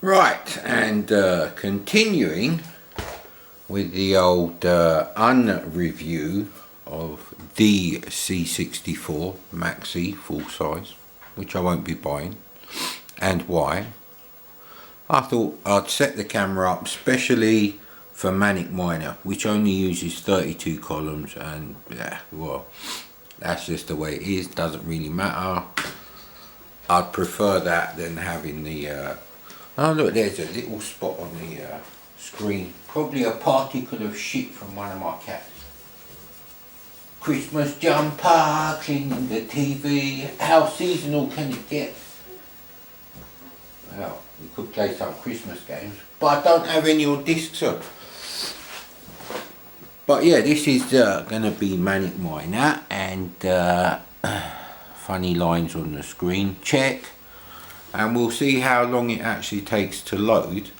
Right, and continuing with the old unreview of the C64 Maxi Full Size, which I won't be buying, and why. I thought I'd set the camera up specially for Manic Miner, which only uses 32 columns, and yeah, well, that's just the way it is, doesn't really matter. I'd prefer that than having the oh look, there's a little spot on the screen, probably a particle of shit from one of my cats. Christmas jumper, cleaning the TV, how seasonal can it get? Well, we could play some Christmas games, but I don't have any on discs up. But yeah, this is going to be Manic Miner, and funny lines on the screen, check, and we'll see how long it actually takes to load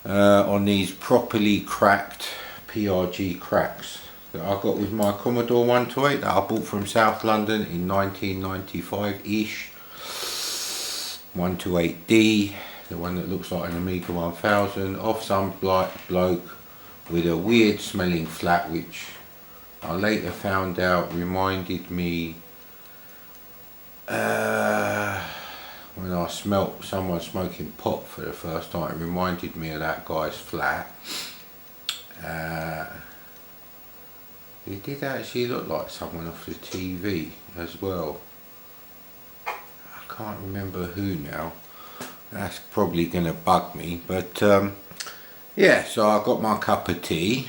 on these properly cracked PRG cracks that I got with my Commodore 128 that I bought from South London in 1995-ish. 128D, the one that looks like an Amiga 1000, off some bloke with a weird smelling flat, which I later found out reminded me when I smelt someone smoking pot for the first time, it reminded me of that guy's flat. He did actually look like someone off the TV as well. I can't remember who now. That's probably going to bug me, but yeah, so I got my cup of tea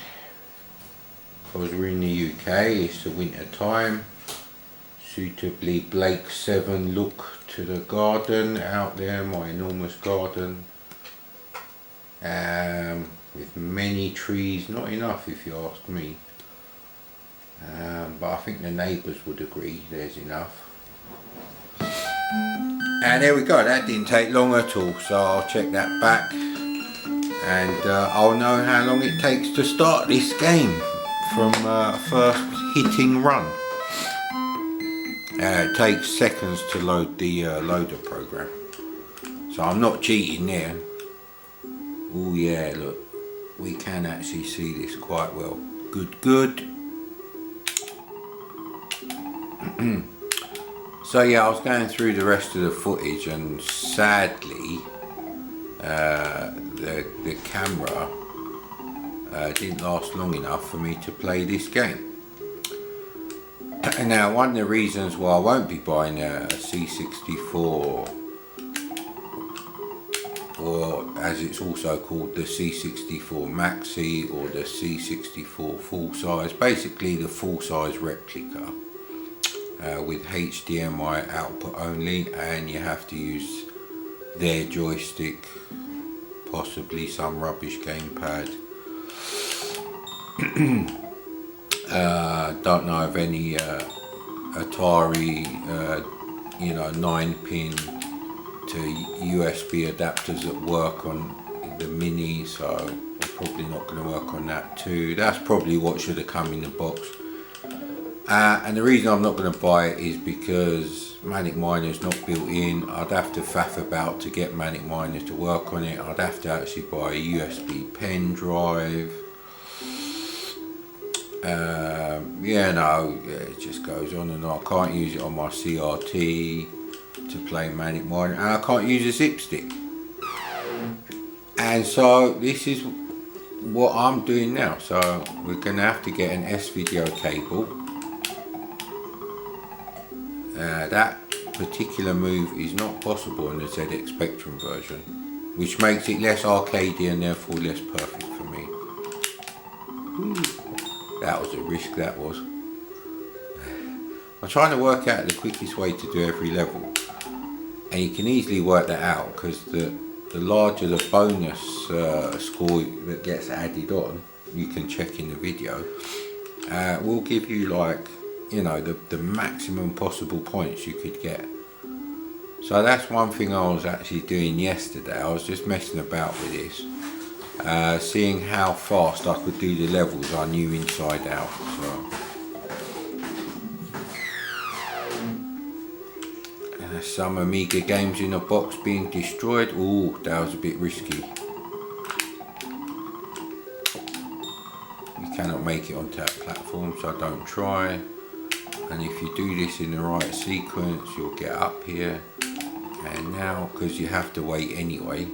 because we're in the UK, it's the winter time. Suitably Blake 7 look to the garden out there, my enormous garden, with many trees, not enough if you ask me, but I think the neighbours would agree there's enough. And there we go, that didn't take long at all, so I'll check that back and I'll know how long it takes to start this game from first hitting run. It takes seconds to load the loader program, so I'm not cheating there. Oh yeah, look, we can actually see this quite well. Good. So yeah, I was going through the rest of the footage, and sadly the camera didn't last long enough for me to play this game. Now, one of the reasons why I won't be buying a C64, or as it's also called, the C64 Maxi or the C64 Full Size, basically the full size replica with HDMI output only, and you have to use their joystick, possibly some rubbish gamepad. Don't know of any Atari 9-pin to USB adapters that work on the Mini, so I'm probably not going to work on that too. That's probably what should have come in the box. And the reason I'm not going to buy it is because Manic Miner is not built in. I'd have to faff about to get Manic Miner to work on it. I'd have to actually buy a USB pen drive. It just goes on and on. I can't use it on my CRT to play Manic Miner, and I can't use a zip stick. And so this is what I'm doing now. So we're going to have to get an S-video cable. That particular move is not possible in the ZX Spectrum version, which makes it less arcadey and therefore less perfect for me. That was a risk, that was. I'm trying to work out the quickest way to do every level, and you can easily work that out because the larger the bonus score that gets added on, you can check in the video, will give you, like, you know, the maximum possible points you could get. So that's one thing I was actually doing yesterday. I was just messing about with this, seeing how fast I could do the levels I knew inside out. So Some Amiga games in a box being destroyed. Ooh, that was a bit risky. You cannot make it onto that platform, so don't try. And if you do this in the right sequence, you'll get up here. And now, because you have to wait anyway.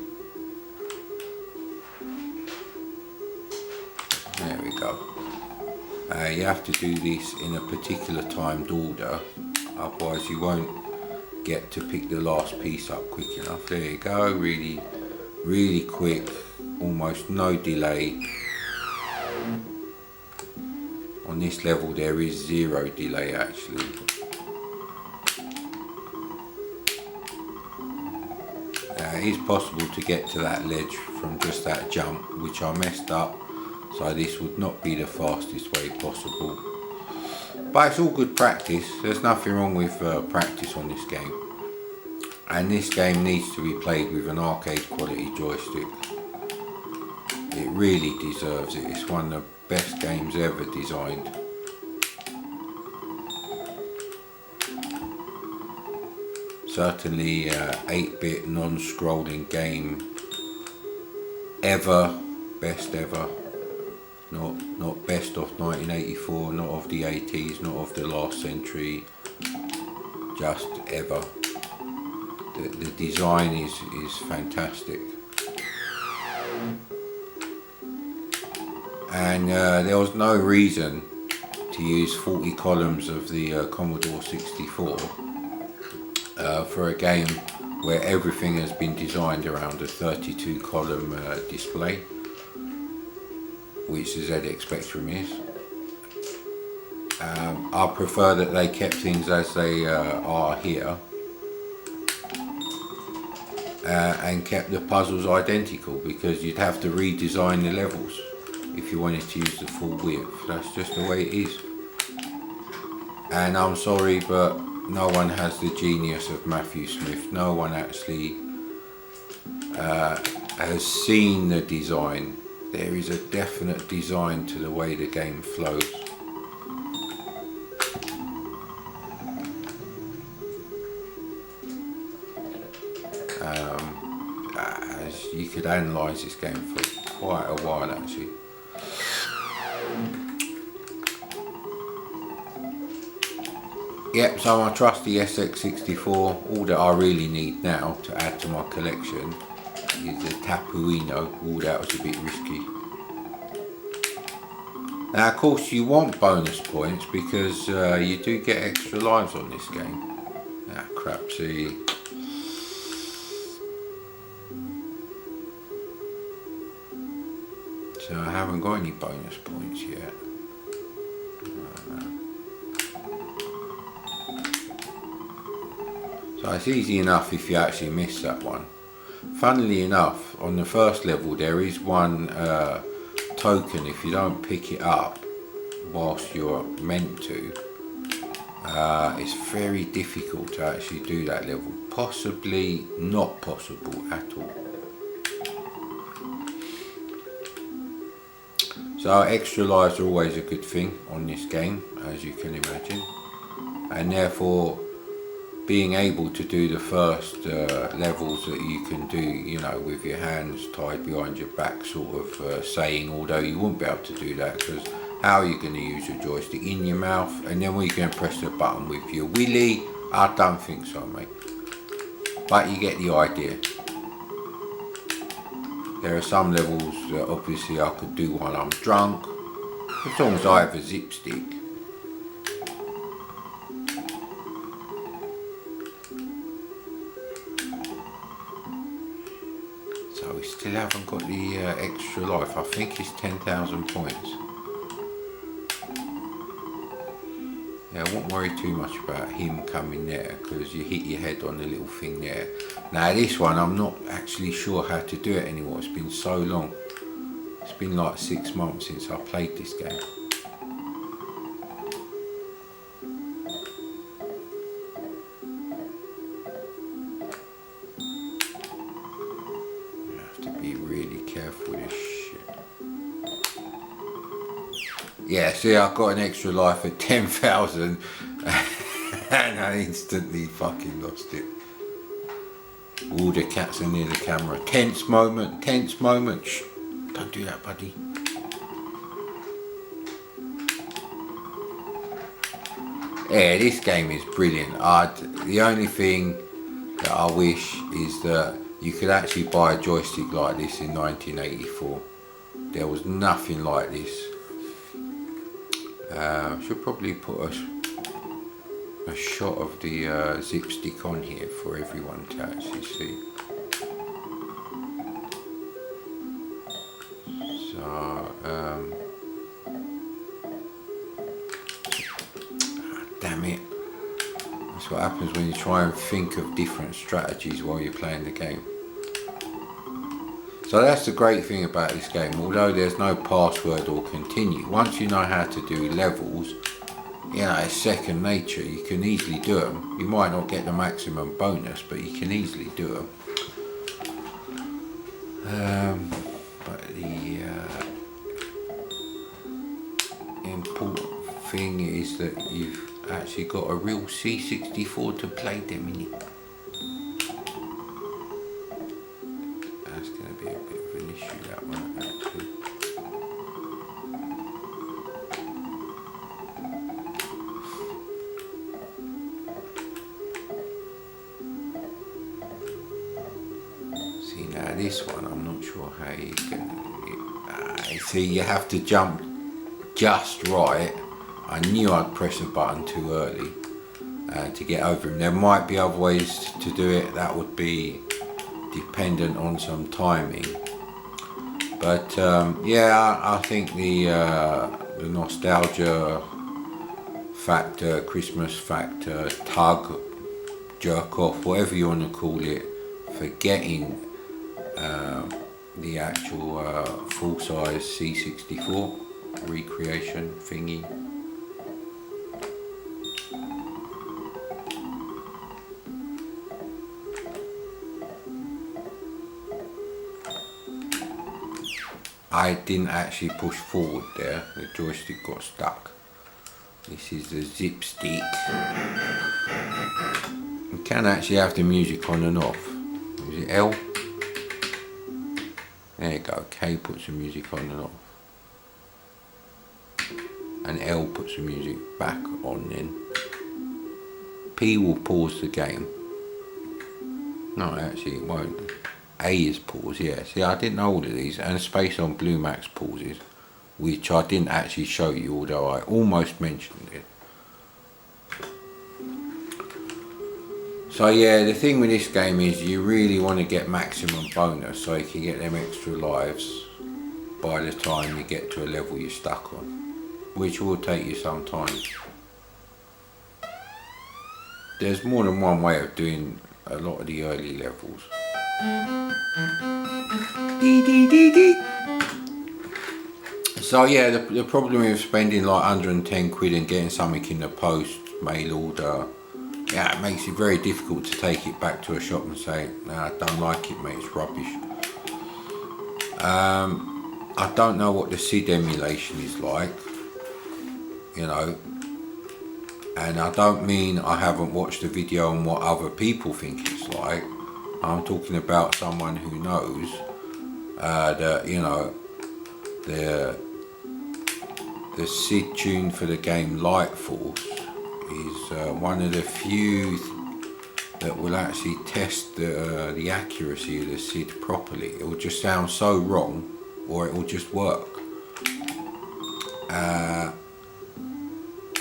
There we go. You have to do this in a particular timed order, otherwise you won't get to pick the last piece up quick enough. There you go, really quick, almost no delay. On this level there is 0 delay actually. It is possible to get to that ledge from just that jump, which I messed up, so this would not be the fastest way possible. But it's all good practice. There's nothing wrong with practice on this game. And this game needs to be played with an arcade quality joystick. It really deserves it. It's one of the best games ever designed. Certainly 8-bit non-scrolling game ever, best ever. Not best of 1984, not of the 80s, not of the last century, just ever. The design is fantastic. And there was no reason to use 40 columns of the Commodore 64 for a game where everything has been designed around a 32 column display, which the ZX Spectrum is. I prefer that they kept things as they are here, and kept the puzzles identical, because you'd have to redesign the levels if you wanted to use the full width. That's just the way it is. And I'm sorry, but no one has the genius of Matthew Smith. No one actually has seen the design. There is a definite design to the way the game flows. As you could analyse this game for quite a while actually. Yep, so my trusty SX64, all that I really need now to add to my collection is the Tapuino. Oh, that was a bit risky. Now of course you want bonus points because you do get extra lives on this game. Ah crap, see. So I haven't got any bonus points yet. So it's easy enough if you actually miss that one. Funnily enough, on the first level there is one token. If you don't pick it up whilst you're meant to, it's very difficult to actually do that level. Possibly not possible at all. So extra lives are always a good thing on this game, as you can imagine, and therefore being able to do the first levels that you can do, you know, with your hands tied behind your back, sort of saying, although you wouldn't be able to do that, because how are you going to use your joystick? In your mouth, and then we're going to press the button with your willy? I don't think so, mate. But you get the idea. There are some levels that obviously I could do while I'm drunk, as long as I have a zip stick. So we still haven't got the extra life. I think it's 10,000 points. Yeah, I won't worry too much about him coming there, because you hit your head on the little thing there. Now this one, I'm not actually sure how to do it anymore. It's been so long. It's been like 6 months since I played this game. You have to be really careful with this shit. Yeah, see, I got an extra life at 10,000 and I instantly fucking lost it. All the cats are near the camera. Tense moment, tense moment. Shh, don't do that, buddy. Yeah, this game is brilliant. The only thing that I wish is that you could actually buy a joystick like this in 1984. There was nothing like this. Should probably put a shot of the zip stick on here for everyone to actually see. So, damn it. That's what happens when you try and think of different strategies while you're playing the game. So that's the great thing about this game. Although there's no password or continue, once you know how to do levels, you know, it's second nature. You can easily do them. You might not get the maximum bonus, but you can easily do them. But the important thing is that you've actually got a real C64 to play them in it. That's going to be a bit of an issue, that one, actually. See, now this one, I'm not sure how you can... see, you have to jump just right. I knew I'd press a button too early to get over him. There might be other ways to do it. That would be dependent on some timing. But yeah, I think the nostalgia factor, Christmas factor, tug, jerk off, whatever you want to call it, for getting the actual full-size C64 recreation thingy. I didn't actually push forward there, the joystick got stuck. This is the zip stick. You can actually have the music on and off. Is it L? There you go, K puts the music on and off. And L puts the music back on then. P will pause the game. No, actually it won't. A is pause, yeah. See, I didn't know all of these, and space on Blue Max pauses, which I didn't actually show you, although I almost mentioned it. So yeah, the thing with this game is you really want to get maximum bonus so you can get them extra lives by the time you get to a level you're stuck on, which will take you some time. There's more than one way of doing a lot of the early levels. So yeah, the problem with spending like 110 quid and getting something in the post, mail order, yeah, it makes it very difficult to take it back to a shop and say, nah, I don't like it, mate, it's rubbish. I don't know what the SID emulation is like, you know, and I don't mean I haven't watched a video on what other people think it's like. I'm talking about someone who knows that, you know, the SID tune for the game Light Force is one of the few that will actually test the accuracy of the SID properly. It will just sound so wrong, or it will just work.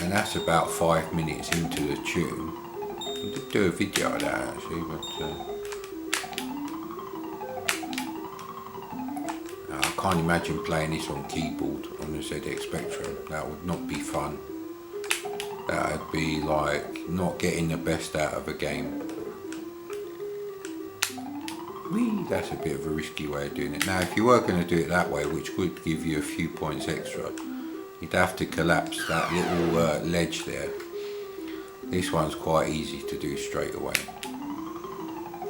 And that's about 5 minutes into the tune. I did do a video of that actually, but I can't imagine playing this on keyboard on the ZX Spectrum. That would not be fun. That would be like not getting the best out of a game. Whee, that's a bit of a risky way of doing it. Now if you were going to do it that way, which would give you a few points extra, you'd have to collapse that little ledge there. This one's quite easy to do straight away.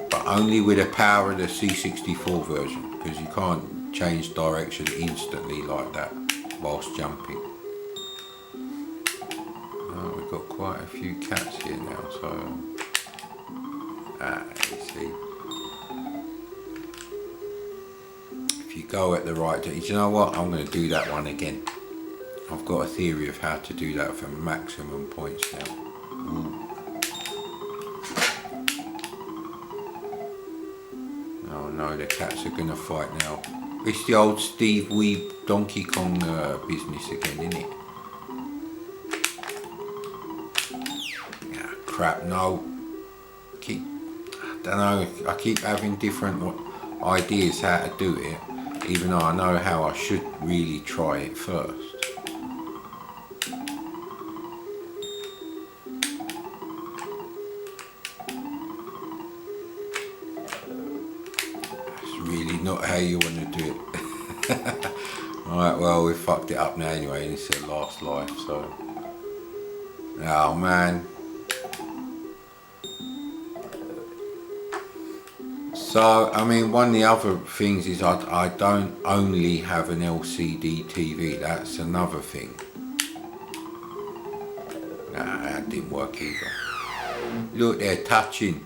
But only with the power of the C64 version, because you can't change direction instantly like that whilst jumping. We've got quite a few cats here now, so you see. go at the right time. You know what? I'm going to do that one again. I've got a theory of how to do that for maximum points now. Ooh. Oh no, the cats are going to fight now. It's the old Steve Weeb Donkey Kong business again, isn't it? Yeah, crap, no. I don't know, I keep having different ideas how to do it, even though I know how I should really try it first. That's really not how you want to do it. Alright, well, we fucked it up now anyway, and it's their last life, so. Oh man. So, I mean, one of the other things is I don't only have an LCD TV, that's another thing. Nah, that didn't work either. Look, they're touching.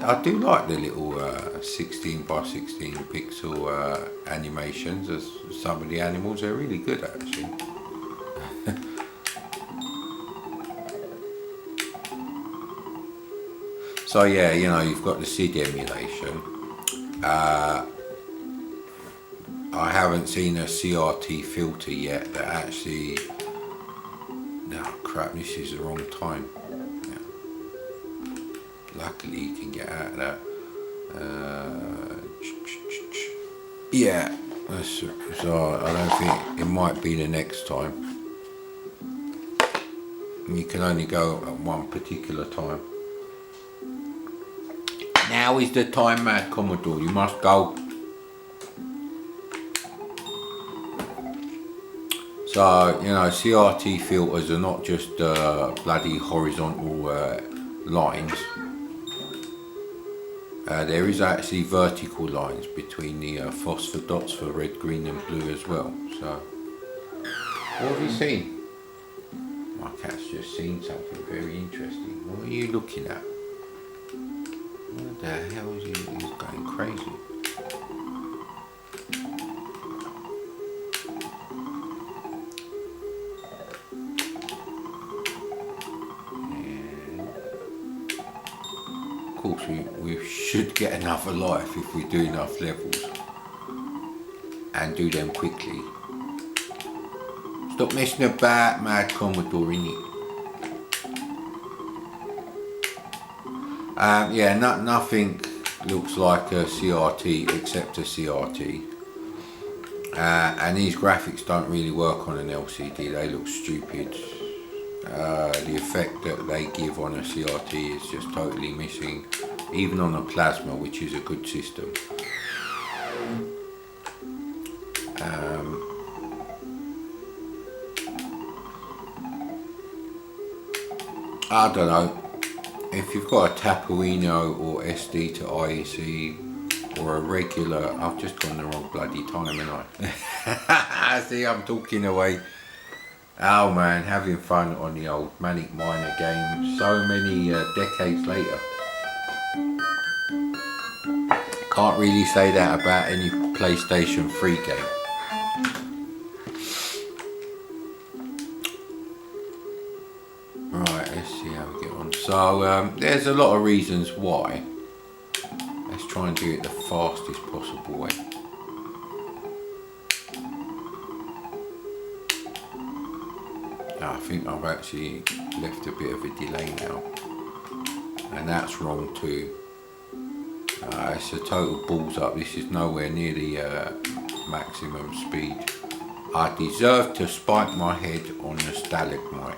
I do like the little 16 by 16 pixel animations of some of the animals, they're really good actually. So yeah, you know, you've got the SID emulation. I haven't seen a CRT filter yet that actually... No, crap, this is the wrong time. Yeah. Luckily you can get out of that. Yeah, so I don't think it might be the next time. You can only go at one particular time. Now is the time, Mad Commodore, you must go. So, you know, CRT filters are not just bloody horizontal lines. There is actually vertical lines between the phosphor dots for red, green and blue as well. So, what have you seen? My cat's just seen something very interesting. What are you looking at? What the hell is he? He's going crazy. And of course we should get another life if we do enough levels and do them quickly. Stop messing about, Mad Commodore, innit? Yeah, nothing looks like a CRT except a CRT. And these graphics don't really work on an LCD, they look stupid. The effect that they give on a CRT is just totally missing, even on a plasma, which is a good system. I don't know. If you've got a Tapuino or SD to IEC or a regular, I've just gone the wrong bloody time, haven't I? See, I'm talking away. Oh man, having fun on the old Manic Miner game so many decades later. Can't really say that about any PlayStation 3 game. Right, let's see how we get on. So there's a lot of reasons why. Let's try and do it the fastest possible way. I think I've actually left a bit of a delay now, and that's wrong too. It's a total balls up. This is nowhere near the maximum speed. I deserve to spike my head on the stalagmite.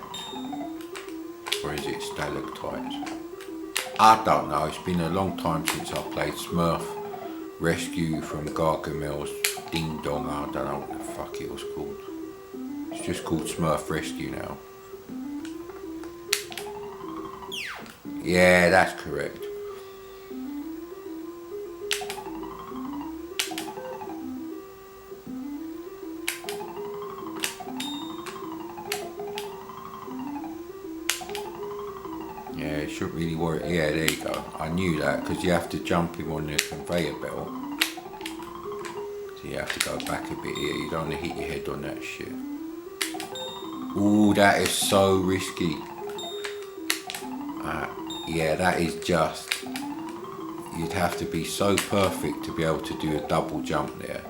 Or is it stalactite? I don't know, it's been a long time since I played Smurf Rescue from Gargamel's Ding Dong. I don't know what the fuck it was called. It's just called Smurf Rescue now. Yeah, that's correct. Yeah, it shouldn't really work. Yeah, there you go. I knew that because you have to jump him on the conveyor belt. So you have to go back a bit here. You don't want to hit your head on that shit. Ooh, that is so risky. Yeah, that is just... You'd have to be so perfect to be able to do a double jump there.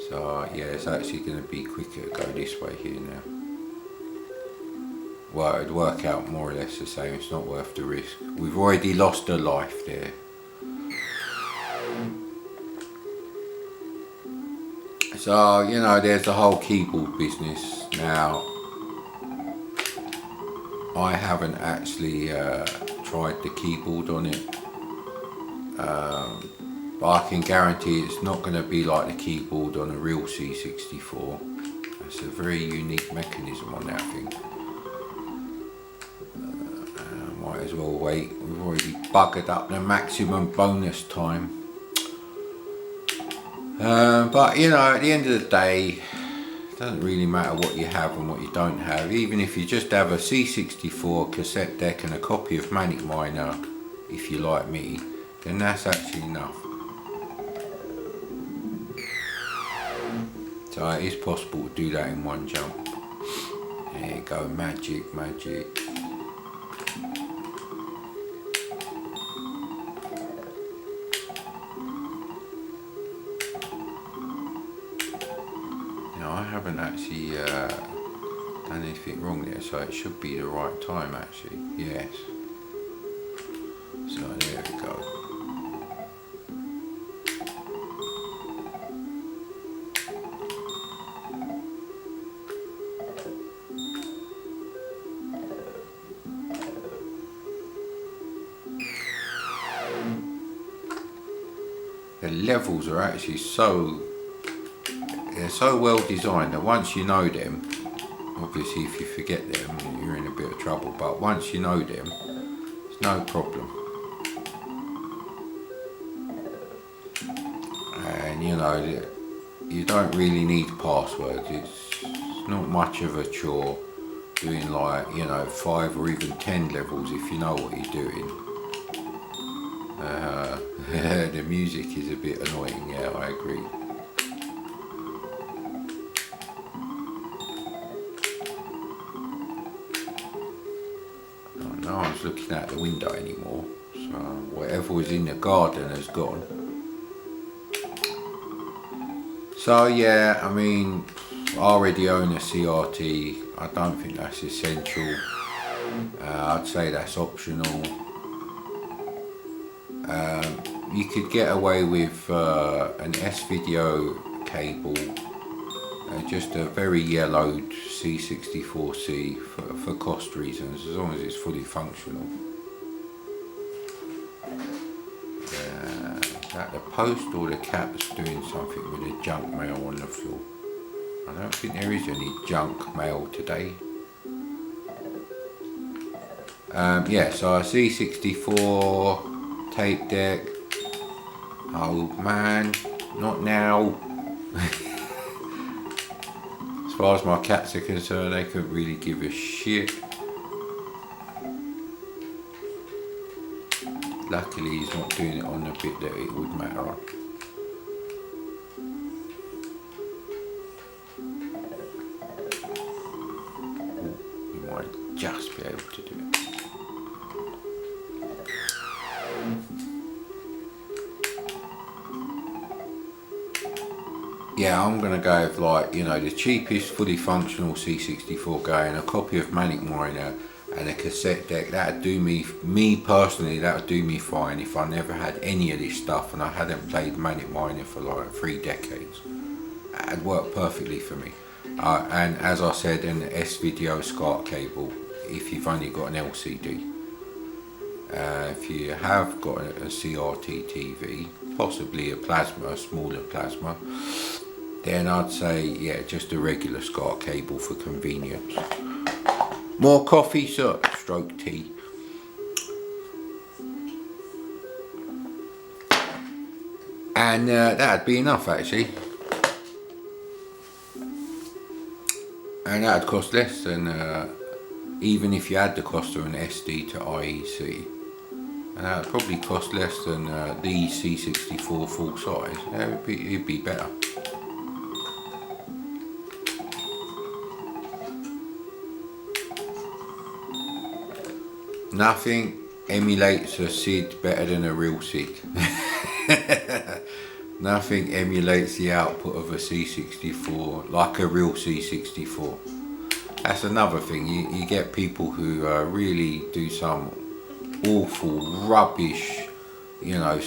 So yeah, it's actually going to be quicker to go this way here now. Well, it'd work out more or less the same. It's not worth the risk. We've already lost a life there. So, you know, there's the whole keyboard business. Now, I haven't actually tried the keyboard on it. But I can guarantee it's not going to be like the keyboard on a real C64. It's a very unique mechanism on that thing. Might as well wait. We've already buggered up the maximum bonus time. But you know, at the end of the day, it doesn't really matter what you have and what you don't have. Even if you just have a C64 cassette deck and a copy of Manic Miner, if you like me, then that's actually enough. So it is possible to do that in one jump. There you go, magic, magic. Now I haven't actually done anything wrong there, so it should be the right time actually, yes. So there we go. The levels are actually they're so well designed that once you know them, obviously if you forget them you're in a bit of trouble, but once you know them, it's no problem. And you know, you don't really need passwords. It's not much of a chore doing, like, you know, 5 or even 10 levels if you know what you're doing. The music is a bit annoying, yeah, I agree. Oh, no one's looking out the window anymore, so whatever was in the garden has gone. So yeah, I mean, I already own a CRT. I don't think that's essential. I'd say that's optional. You could get away with an S-video cable, just a very yellowed C64C for cost reasons, as long as it's fully functional. Is that the post or the cat's doing something with the junk mail on the floor? I don't think there is any junk mail today. Yeah, so a C64 tape deck. Oh man, not now. As far as my cats are concerned, they couldn't really give a shit. Luckily he's not doing it on the bit that it would matter on. We might just be able to do it. Yeah, I'm gonna go with, like, you know, the cheapest fully functional C64 going, a copy of Manic Miner and a cassette deck. That'd do me personally, that would do me fine if I never had any of this stuff and I hadn't played Manic Miner for like 3 decades. That'd work perfectly for me. And as I said, an S-video SCART cable if you've only got an LCD. If you have got a CRT TV, possibly a plasma, a smaller plasma, then I'd say, yeah, just a regular SCART cable for convenience. More coffee, sir? Stroke tea. And that'd be enough, actually. and that would cost less than even if you had the cost of an SD to IEC, and that would probably cost less than the C64 full size. Yeah, it'd be better. Nothing emulates a SID better than a real SID. Nothing emulates the output of a C64 like a real C64. That's another thing. You get people who really do some awful rubbish, you know,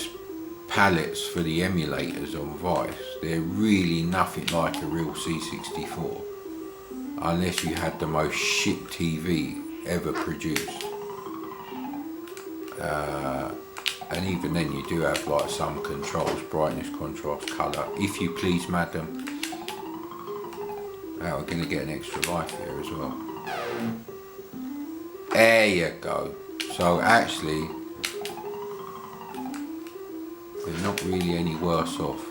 palettes for the emulators on Vice. They're really nothing like a real C64, unless you had the most shit TV ever produced. And even then you do have like some controls, brightness, contrast, colour. If you please, madam. Oh, we're going to get an extra life here as well. There you go. So actually, we're not really any worse off.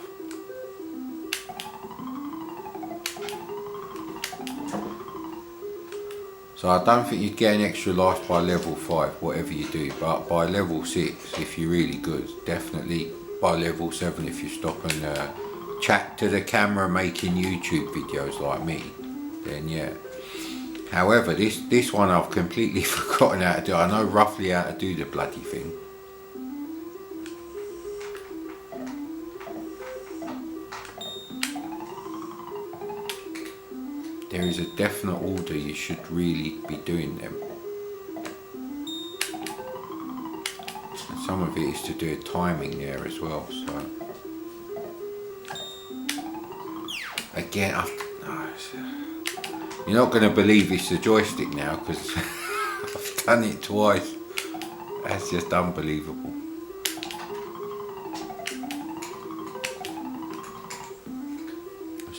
So I don't think you'd get an extra life by level 5, whatever you do, but by level 6, if you're really good, definitely by level 7 if you stop and chat to the camera making YouTube videos like me, then yeah. However, this one I've completely forgotten how to do. I know roughly how to do the bloody thing. There is a definite order you should really be doing them. And some of it is to do a timing there as well, so. Again, you're not going to believe it's the joystick now because I've done it twice. That's just unbelievable.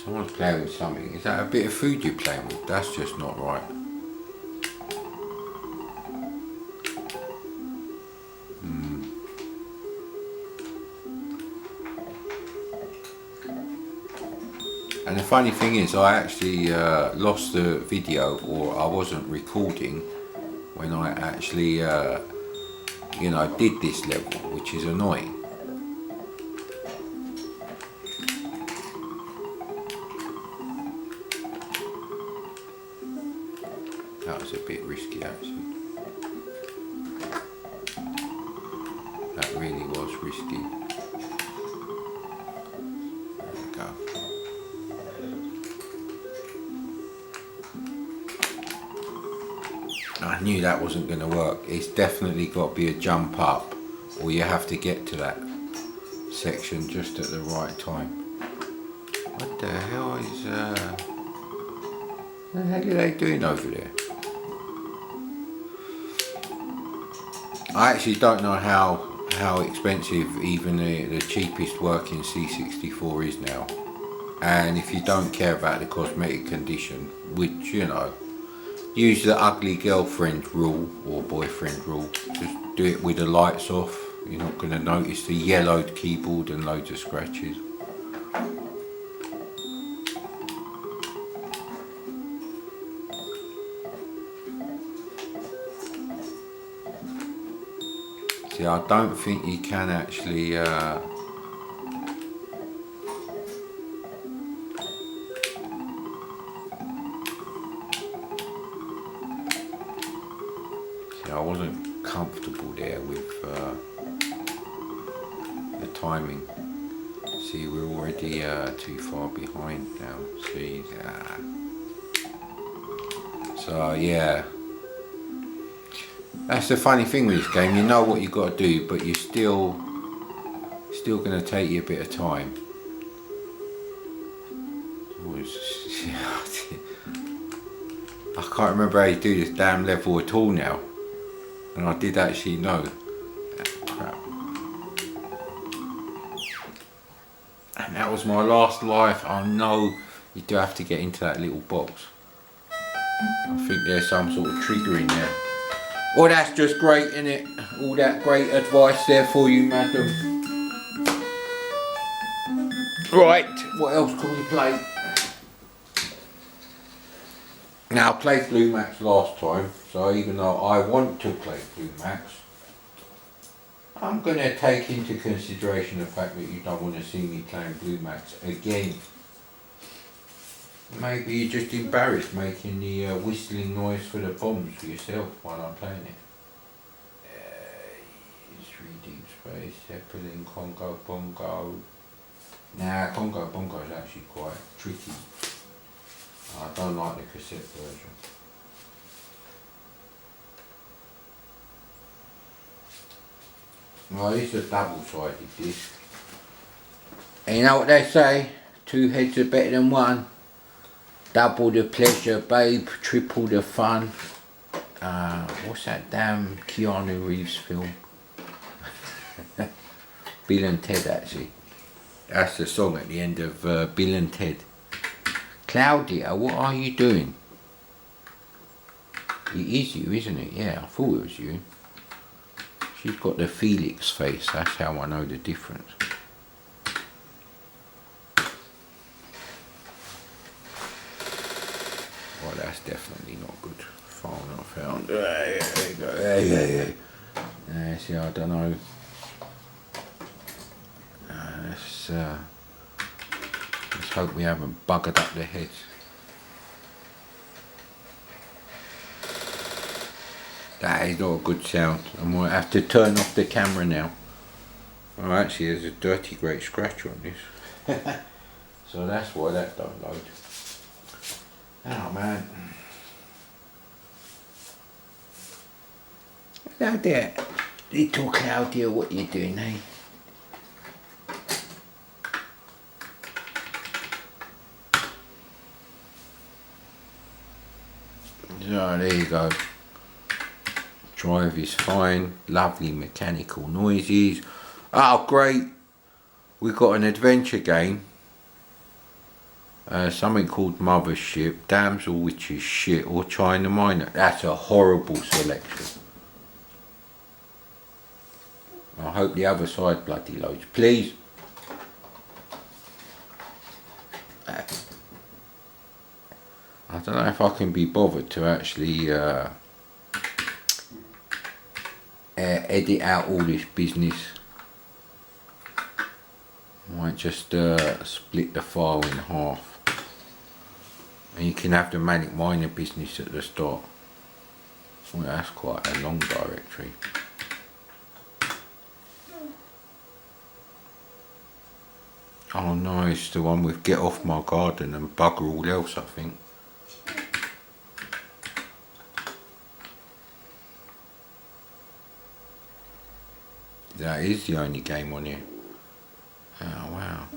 Someone's playing with something. Is that a bit of food you're playing with? That's just not right. And the funny thing is, I actually lost the video, or I wasn't recording when I actually, you know, did this level, which is annoying. That was a bit risky actually. That really was risky. There we go. I knew that wasn't going to work. It's definitely got to be a jump up, or you have to get to that section just at the right time. What the hell is what the hell are they doing over there? I actually don't know how expensive even the cheapest working C64 is now. And if you don't care about the cosmetic condition, which, you know, use the ugly girlfriend rule or boyfriend rule, just do it with the lights off. You're not going to notice the yellowed keyboard and loads of scratches. See, I don't think you can actually see, I wasn't comfortable there with the timing. See, we're already too far behind now. See, so yeah. That's the funny thing with this game, you know what you've got to do, but you're still going to take you a bit of time. I can't remember how you do this damn level at all now. And I did actually know. Crap. And that was my last life. Oh no, you do have to get into that little box. I think there's some sort of trigger in there. Oh, that's just great, isn't it? All that great advice there for you, madam. Right, what else can we play? Now I played Blue Max last time, so even though I want to play Blue Max, I'm going to take into consideration the fact that you don't want to see me playing Blue Max again. Maybe you're just embarrassed making the whistling noise for the bombs for yourself while I'm playing it. It's 3 Deep Space, Zeppelin, Congo Bongo. Nah, Congo Bongo is actually quite tricky. I don't like the cassette version. Well, this is a double-sided disc. And you know what they say? 2 heads are better than one. Double the pleasure, babe. Triple the fun. What's that damn Keanu Reeves film? Bill and Ted, actually. That's the song at the end of Bill and Ted. Claudia, what are you doing? It is you, isn't it? Yeah, I thought it was you. She's got the Felix face. That's how I know the difference. Well, that's definitely not good. File not found. There you go. Hey. See, I don't know. Let's hope we haven't buggered up the heads. That is not a good sound. I might have to turn off the camera now. Oh, actually, there's a dirty great scratch on this. So that's why that don't load. Oh man. Hello there, little Claudia, what you doing, eh? So there you go. Drive is fine, lovely mechanical noises. Oh great, we've got an adventure game. Something called Mothership, Damsel Which Is Shit, or China Minor. That's a horrible selection. I hope the other side bloody loads, please. I don't know if I can be bothered to actually edit out all this business. I might just split the file in half. And you can have the Manic Miner business at the start. Well, that's quite a long directory. Oh no, it's the one with Get Off My Garden and bugger all else, I think. That is the only game on here. Oh wow.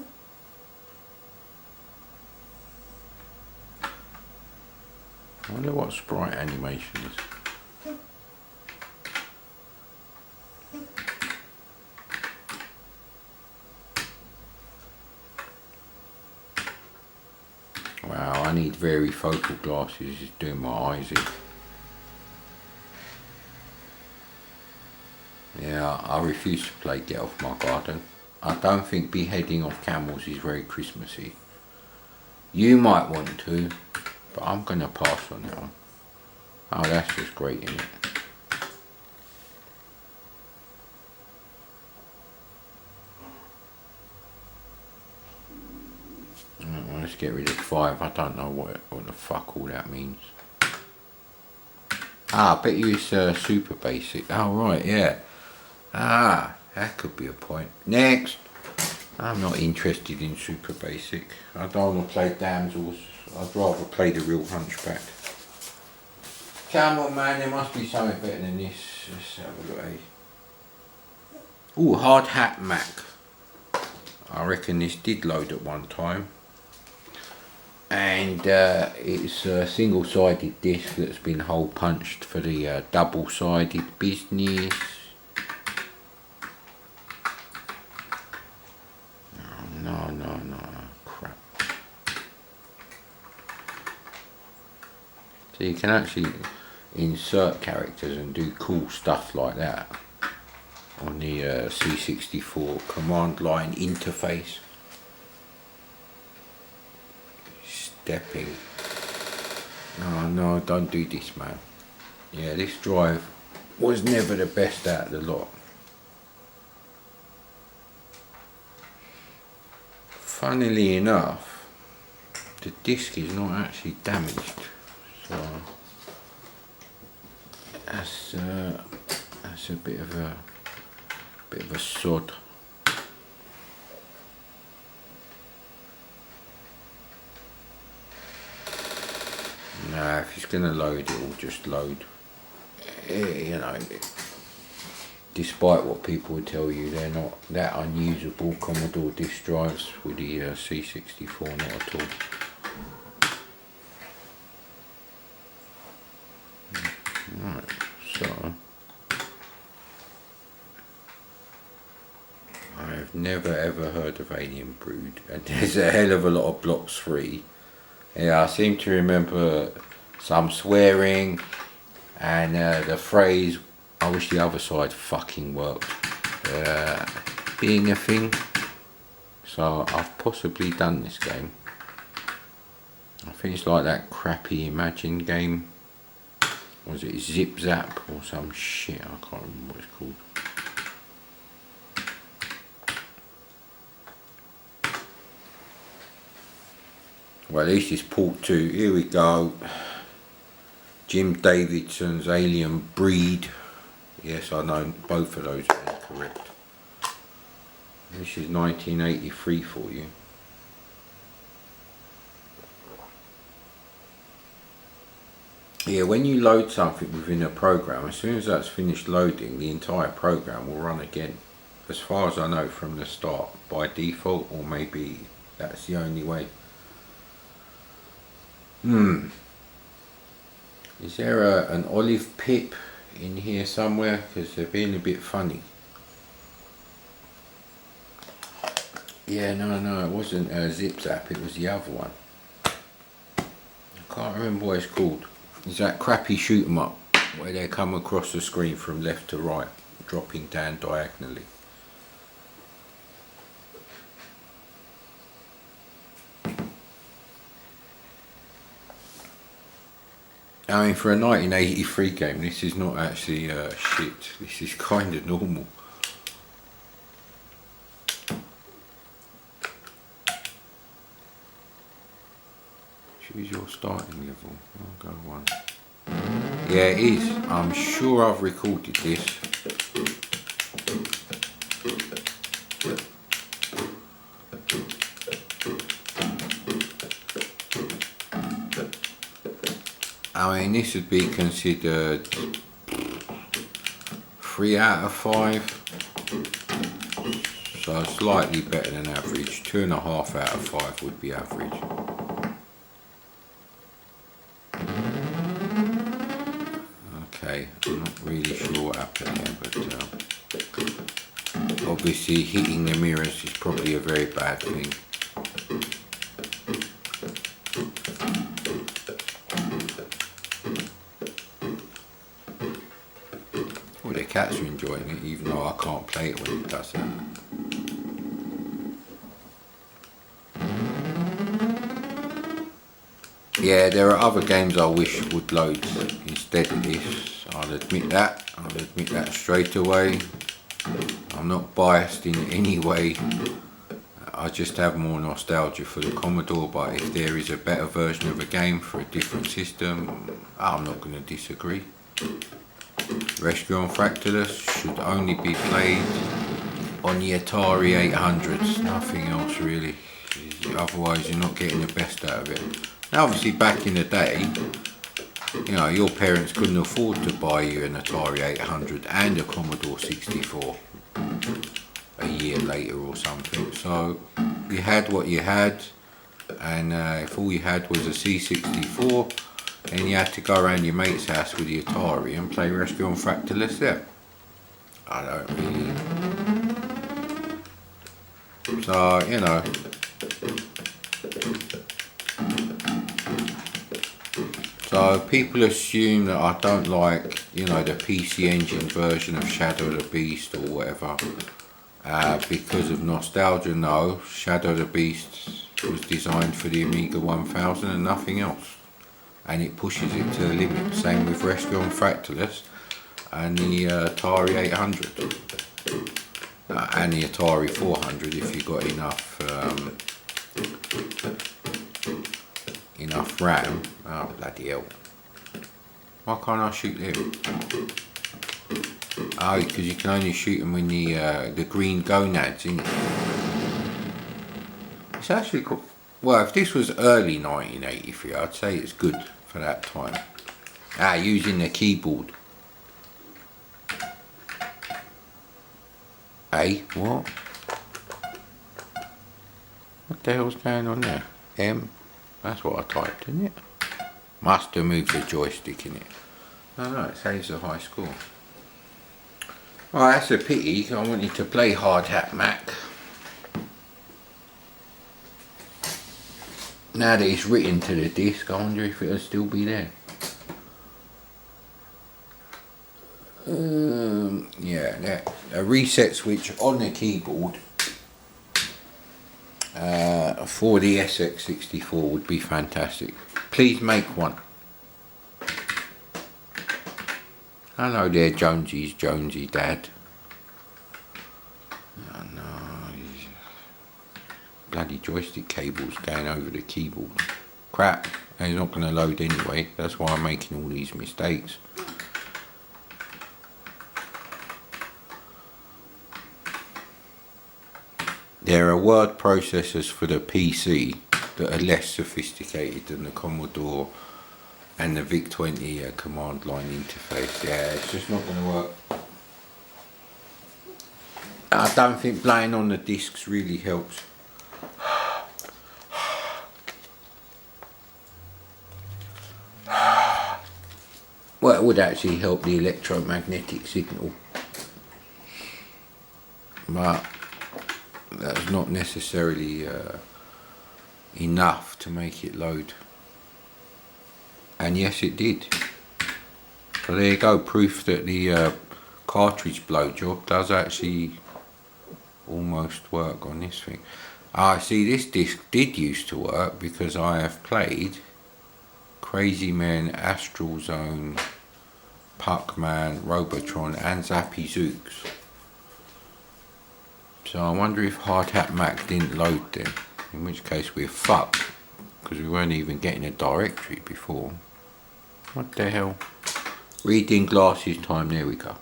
I wonder what sprite animation is. Wow, I need varifocal glasses, it's doing my eyes in. Yeah, I refuse to play Get Off My Garden. I don't think beheading of camels is very Christmassy. You might want to, but I'm going to pass on that one. Oh, that's just great, isn't it? Let's get rid of 5. I don't know what the fuck all that means. Ah, I bet you it's super basic. Oh, right, yeah. Ah, that could be a point. Next. I'm not interested in super basic. I don't want to play damsels. I'd rather play the real hunchback. Come on, man, there must be something better than this. Let's have a look. Ooh, Hard Hat Mac. I reckon this did load at one time. And it's a single-sided disc that's been hole punched for the double-sided business. No, crap. So you can actually insert characters and do cool stuff like that on the C64 command line interface. Stepping. Oh no, don't do this, man. Yeah, this drive was never the best out of the lot. Funnily enough, the disc is not actually damaged, so that's a bit of a sod. Nah, if it's gonna load, it will just load. You know, despite what people would tell you, they're not that unusable, Commodore disk drives with the C64, not at all. Right, so I've never ever heard of Alien Brood, and there's a hell of a lot of blocks free. Yeah, I seem to remember some swearing and the phrase, I wish the other side fucking worked, being a thing. So I've possibly done this game. I think it's like that crappy Imagine game. Was it Zip Zap or some shit? I can't remember what it's called. Well, at least it's port 2. Here we go. Jim Davidson's Alien Breed. Yes, I know both of those are incorrect. This is 1983 for you. Yeah, when you load something within a program, as soon as that's finished loading, the entire program will run again. As far as I know, from the start, by default, or maybe that's the only way. Is there an olive pip in here somewhere? Because they're being a bit funny. Yeah, no, it wasn't Zip Zap, it was the other one. I can't remember what it's called. It's that crappy shoot 'em up where they come across the screen from left to right, dropping down diagonally. I mean, for a 1983 game, this is not actually shit. This is kind of normal. Choose your starting level. I'll go 1. Yeah, it is. I'm sure I've recorded this. I mean, this would be considered 3 out of 5. So slightly better than average. 2.5 out of 5 would be average. Okay, I'm not really sure what happened there, but obviously hitting the mirrors is probably a very bad thing. Well, the cats are enjoying it, even though I can't play it when it does that. Yeah, there are other games I wish would load instead of this. I'll admit that. Straight away. I'm not biased in any way. I just have more nostalgia for the Commodore, but if there is a better version of a game for a different system, I'm not going to disagree. Rescue on Fractalus should only be played on the Atari 800s, nothing else really. Otherwise you're not getting the best out of it. Now obviously back in the day, you know, your parents couldn't afford to buy you an Atari 800 and a Commodore 64 a year later or something, so you had what you had, and if all you had was a C64, then you had to go around your mate's house with the Atari and play Rescue on Fractalus there. I don't really... So, you know... So people assume that I don't like, you know, the PC Engine version of Shadow of the Beast or whatever, because of nostalgia. No, Shadow of the Beast was designed for the Amiga 1000 and nothing else. and it pushes it to the limit. Same with Rescue on Fractalus and the Atari 800 and the Atari 400 if you've got enough RAM. Oh bloody hell, why can't I shoot them? Oh, because you can only shoot them when the green gonads in it. It's actually cool. Well, if this was early 1983, I'd say it's good for that time. Using the keyboard. Hey, what? What the hell's going on there? M? That's what I typed, isn't it? Must have moved the joystick in it. No, it saves a high score. Oh, that's a pity. I wanted to play Hard Hat Mac. Now that it's written to the disc, I wonder if it'll still be there. Yeah, a reset switch on the keyboard for the SX64 would be fantastic. Please make one. Hello there, Jonesy Dad. Oh no, bloody joystick cables going over the keyboard. Crap, it's not going to load anyway. That's why I'm making all these mistakes. There are word processors for the PC that are less sophisticated than the Commodore and the VIC-20 command line interface. Yeah, it's just not going to work. I don't think playing on the discs really helps. Well, it would actually help the electromagnetic signal, but that's not necessarily enough to make it load. And yes, it did. So there you go, proof that the cartridge blow job does actually almost work on this thing. I see this disc did used to work because I have played Crazy Men, Astral Zone, Puckman, Robotron and Zappy Zooks. So I wonder if Hard Hat Mac didn't load them, in which case we're fucked, because we weren't even getting a directory before. What the hell? Reading glasses time, there we go.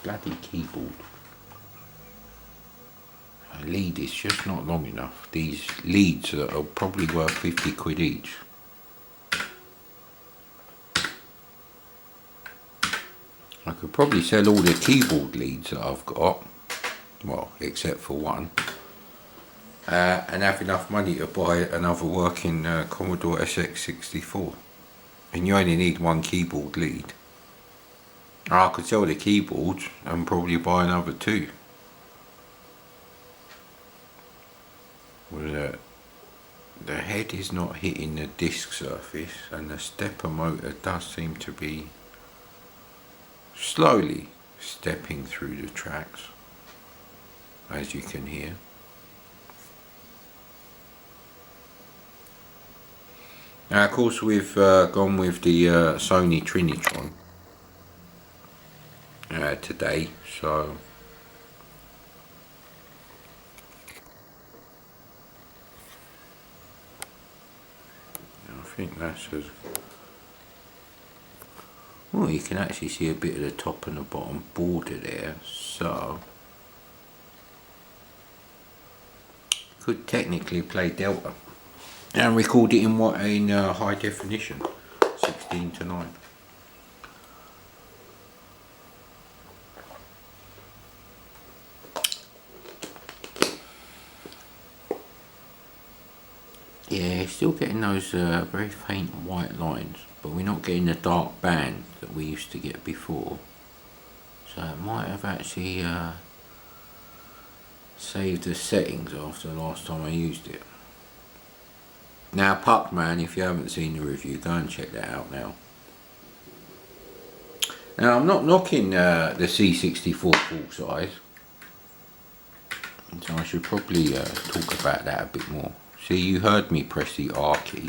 Bloody keyboard. A lead is just not long enough. These leads are probably worth 50 quid each. I could probably sell all the keyboard leads that I've got, well, except for one, and have enough money to buy another working Commodore SX64. And you only need one keyboard lead. I could sell the keyboards and probably buy another two. Well, the head is not hitting the disc surface, and the stepper motor does seem to be slowly stepping through the tracks, as you can hear. Now, of course, we've gone with the Sony Trinitron today, so I think that's as well. You can actually see a bit of the top and the bottom border there, so could technically play Delta and record it in high definition, 16:9. Yeah, still getting those very faint white lines, but we're not getting the dark band that we used to get before. So it might have actually saved the settings after the last time I used it. Now, Puckman, if you haven't seen the review, go and check that out now. Now, I'm not knocking the C64 Full Size, so I should probably talk about that a bit more. See, you heard me press the R key.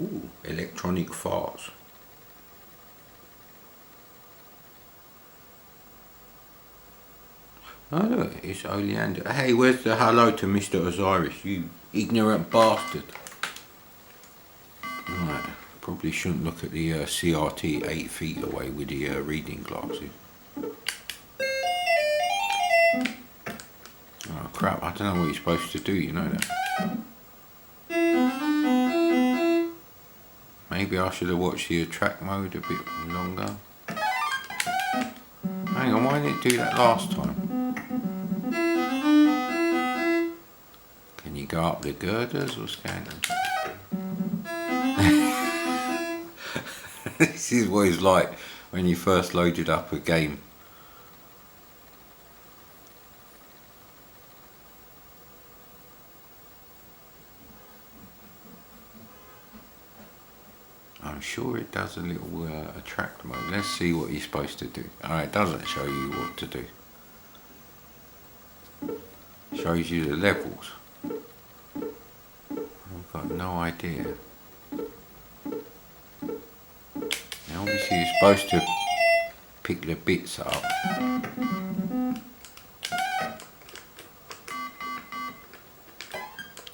Ooh, electronic farts. Oh look, it's Oleander. Hey, where's the hello to Mr. Osiris, you ignorant bastard? Right, probably shouldn't look at the CRT 8 feet away with the reading glasses. Oh crap, I don't know what you're supposed to do, you know that. Maybe I should have watched the track mode a bit longer. Hang on, why didn't it do that last time? Can you go up the girders or scan them? This is what it's like when you first loaded up a game. I'm sure it does a little attract mode. Let's see what you're supposed to do. Alright, it doesn't show you what to do. It shows you the levels. I've got no idea. Now obviously you're supposed to pick the bits up.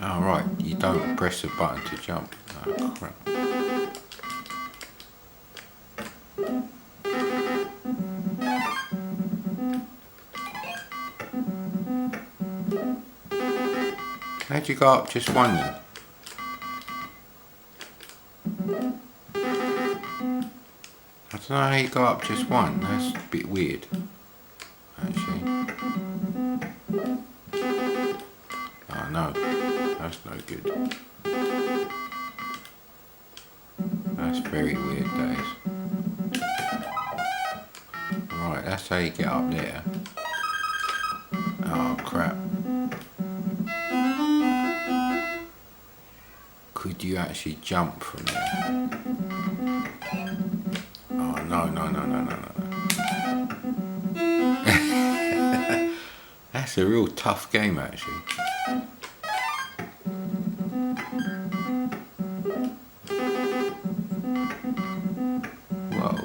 Oh right, you don't press the button to jump. Oh crap. How'd you go up just one then? I don't know how you go up just one, that's a bit weird, actually. Oh no, that's no good. That's very weird, that is. Right, that's how you get up there. Oh crap. Could you actually jump from there? Oh no. That's a real tough game actually. Whoa.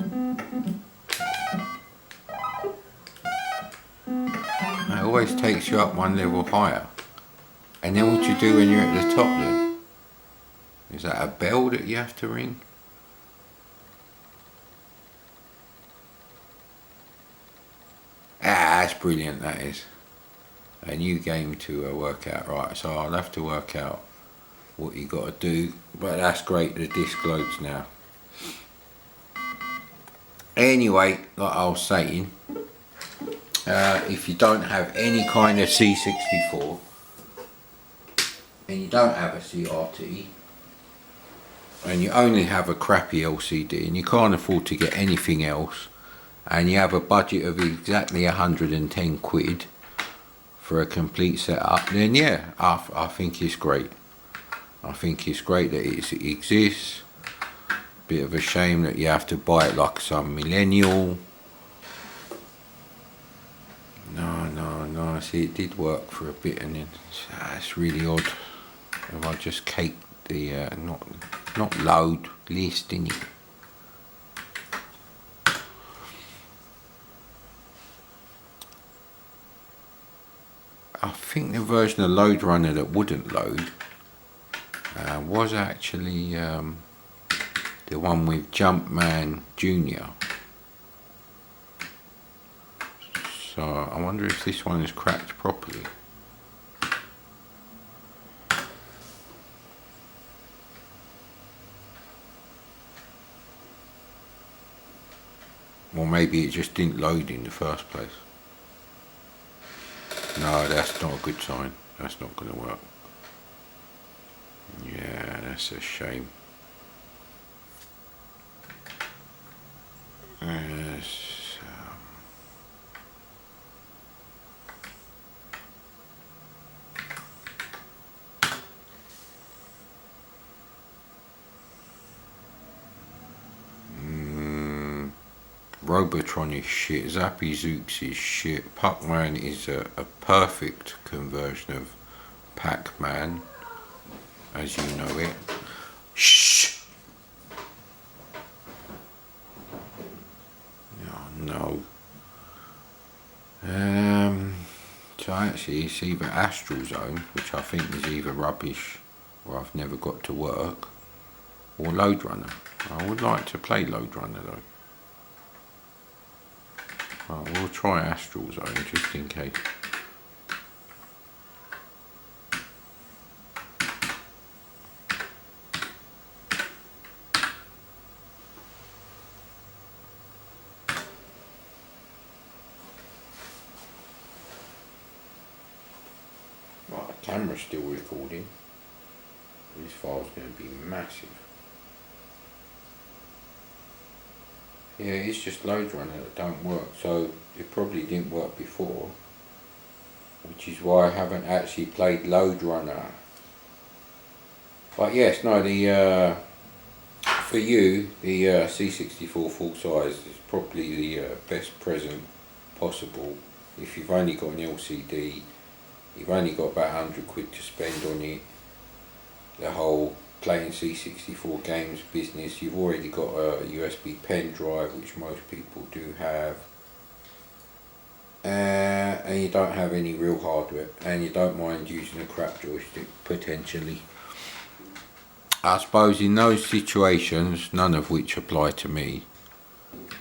It always takes you up one level higher. And then what you do when you're at the top then? Is that a bell that you have to ring? Ah, that's brilliant, that is. A new game to work out. Right, so I'll have to work out what you got to do. But that's great, the disc loads now. Anyway, like I was saying, if you don't have any kind of C64 and you don't have a CRT and you only have a crappy LCD and you can't afford to get anything else and you have a budget of exactly 110 quid for a complete setup, then yeah, I think it's great. I think it's great that it exists. Bit of a shame that you have to buy it like some millennial. No, see it did work for a bit and then it's really odd if I just keep the not load list in it. I think the version of Load Runner that wouldn't load was actually the one with Jumpman Jr. So I wonder if this one is cracked properly. Or maybe it just didn't load in the first place. No, that's not a good sign. That's not going to work. Yeah, that's a shame. Yes. Robotron is shit, Zappy Zooks is shit, Puckman is a perfect conversion of Pac-Man, as you know it. Shh! Oh no. So actually it's either Astral Zone, which I think is either rubbish or I've never got to work, or Load Runner. I would like to play Load Runner though. Right, we'll try Astral Zone just in case. Right, the camera's still recording. This file's going to be massive. Yeah, it's just Load Runner that don't work, so it probably didn't work before, which is why I haven't actually played Load Runner. But yes, no, the for you, the C64 Full Size is probably the best present possible. If you've only got an LCD, you've only got about 100 quid to spend on it. The whole playing C64 games business, you've already got a USB pen drive, which most people do have, and you don't have any real hardware, and you don't mind using a crap joystick potentially. I suppose in those situations, none of which apply to me,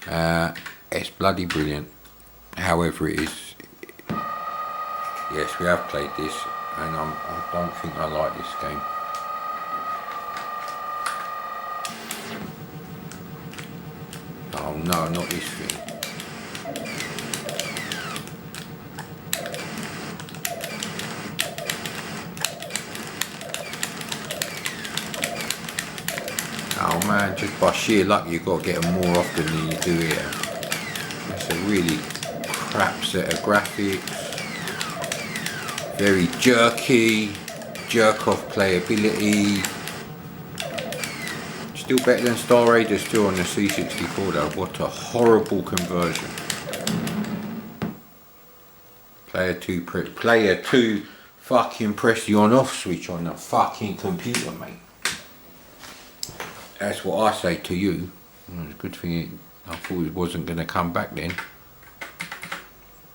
it's bloody brilliant. However, it is, yes, we have played this, and I don't think I like this game. Oh no, not this thing. Oh man, just by sheer luck you've got to get them more often than you do here. It's a really crap set of graphics. Very jerky, jerk-off playability. Still better than Star Raiders 2 on the C64 though. What a horrible conversion. Player 2 fucking press the on off switch on the fucking computer, mate. That's what I say to you. It's a good thing I thought it wasn't going to come back then.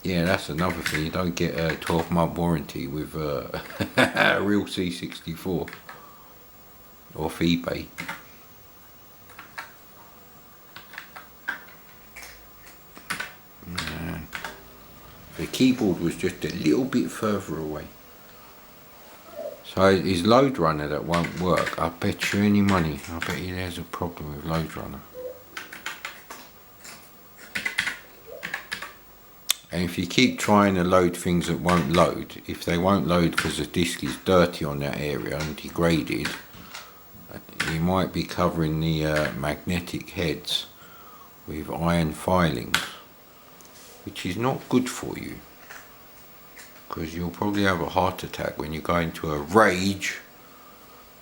Yeah, that's another thing. You don't get a 12-month warranty with a real C64 off eBay. The keyboard was just a little bit further away. So it's Load Runner that won't work. I bet you any money. I bet you there's a problem with Load Runner. And if you keep trying to load things that won't load, if they won't load because the disk is dirty on that area and degraded, you might be covering the magnetic heads with iron filings, which is not good for you, because you'll probably have a heart attack when you go into a rage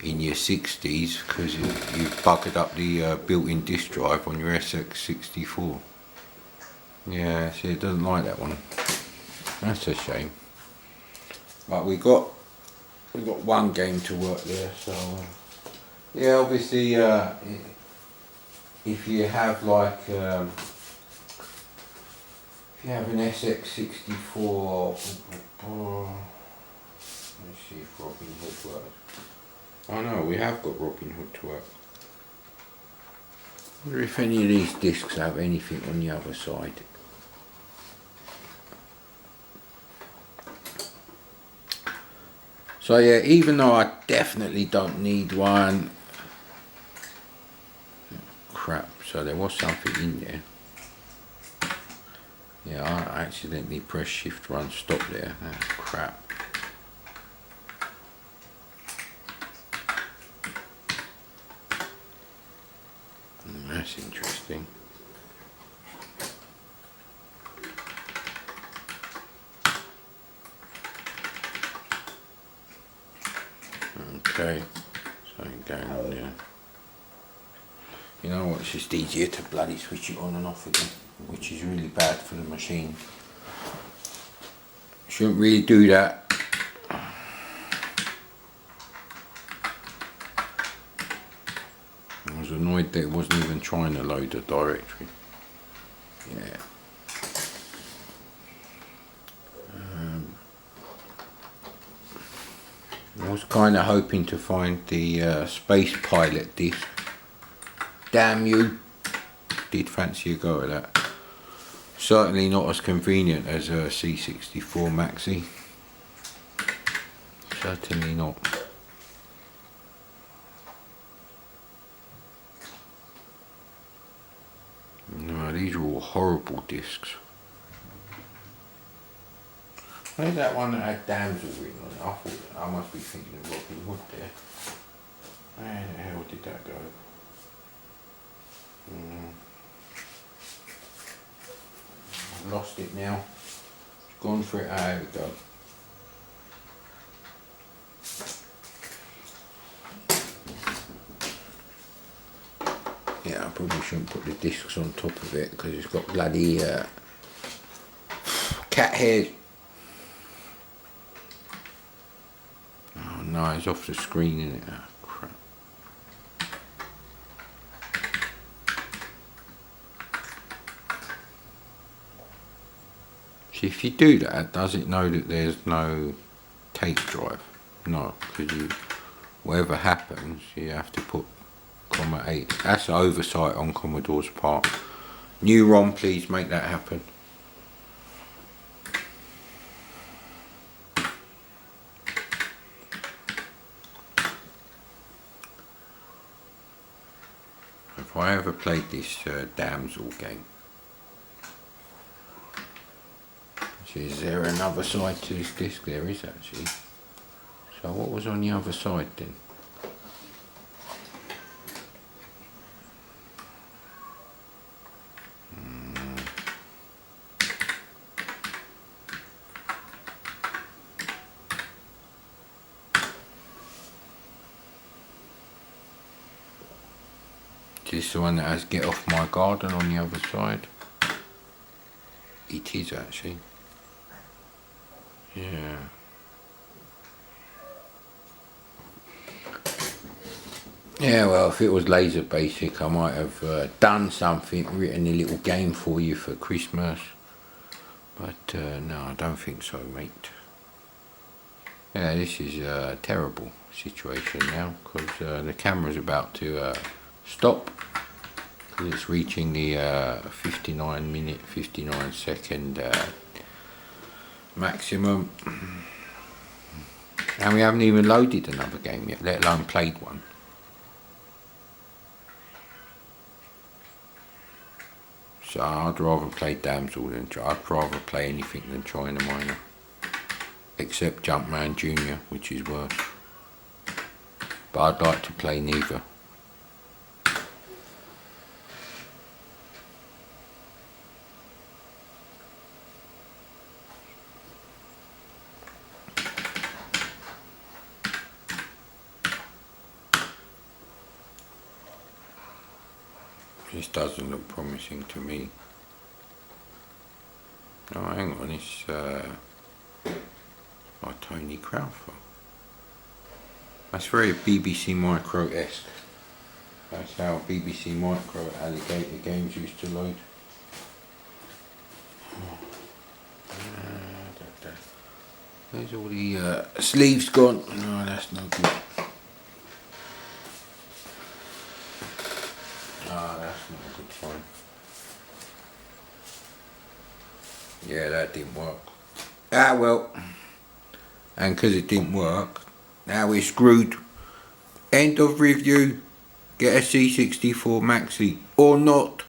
in your 60s because you've buggered up the built-in disk drive on your SX64. Yeah, see, it doesn't like that one. That's a shame. But we got one game to work there, so yeah, obviously if you have like if you have an SX64, let's see if Robin Hood works. Oh no, we have got Robin Hood to work. I wonder if any of these discs have anything on the other side. So yeah, even though I definitely don't need one, crap, so there was something in there. Yeah, I accidentally pressed shift run stop there. That's crap. That's interesting. Okay, something going on there. You know what, it's just easier to bloody switch it on and off again. which is really bad for the machine. Shouldn't really do that. I was annoyed that it wasn't even trying to load the directory. Yeah. I was kind of hoping to find the Space Pilot disc. Damn you! Did fancy a go at that. Certainly not as convenient as a C64 Maxi. Certainly not. No, these are all horrible discs. Where's that one that had damsel written on it? I thought I must be thinking of Robin Hood there. Where the hell did that go? I've lost it now. It's gone for it. Ah, there we go. Yeah, I probably shouldn't put the discs on top of it because it's got bloody cat hairs. Oh no, it's off the screen, isn't it? Oh, crap. See, if you do that, does it know that there's no tape drive? No, because whatever happens, you have to put .8. That's an oversight on Commodore's part. New ROM, please make that happen. If I ever played this damsel game, is there another side to this disc? There is actually. So what was on the other side then? Is this the one that has Get Off My Garden on the other side? It is actually. Yeah. Yeah, well, if it was Laser Basic, I might have done something, written a little game for you for Christmas. But no, I don't think so, mate. Yeah, this is a terrible situation now because the camera's about to stop because it's reaching the 59-minute, 59-second maximum. And we haven't even loaded another game yet, let alone played one. So I'd rather play Damsel than I'd rather play anything than China Miner. Except Jumpman Jr., which is worse. But I'd like to play neither. This doesn't look promising to me. Oh, hang on, it's by Tony Crowther. That's very BBC Micro-esque. That's how BBC Micro Alligator games used to load. There's all the sleeves gone. No, that's no good. That's not a good sign. Yeah, that didn't work. Ah well. And because it didn't work, now we're screwed. End of review. Get a C64 Maxi or not.